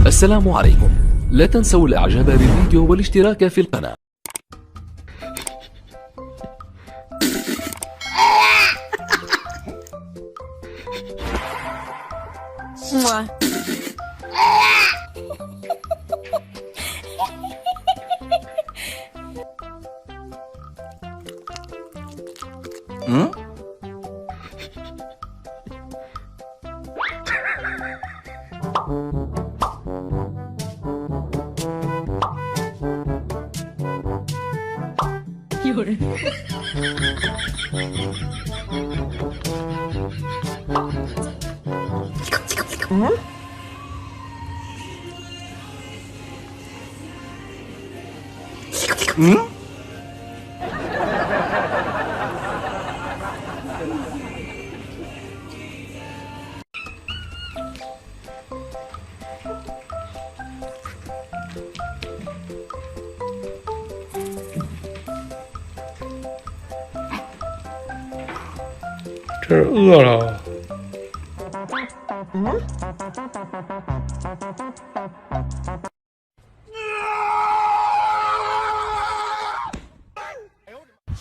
السلام عليكم. لا تنسوا الاعجاب بالفيديو والاشتراك في القناة.这是饿了。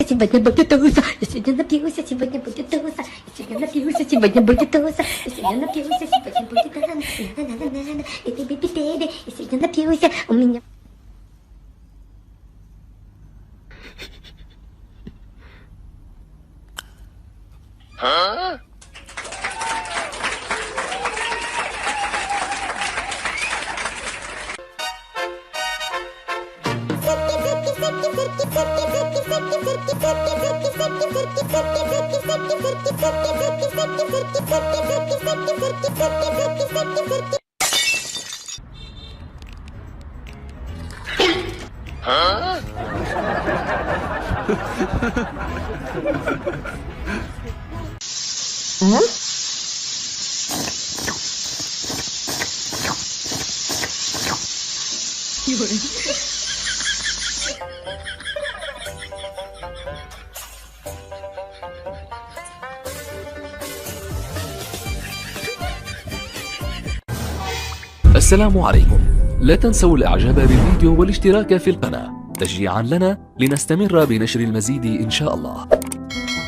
Сегодня будет туса, я сегодня напьюся, сегодня будет туса, я сегодня напьюся, сегодня будет туса, я сегодня напьюся, сегодня будет на-на-на-на-на, и ты би-би-би-би, я сегодня напьюся, у меня... السلام عليكم. لا تنسوا الاعجاب بالفيديو والاشتراك في القناة تشجيعا لنا لنستمر بنشر المزيد إن شاء الله.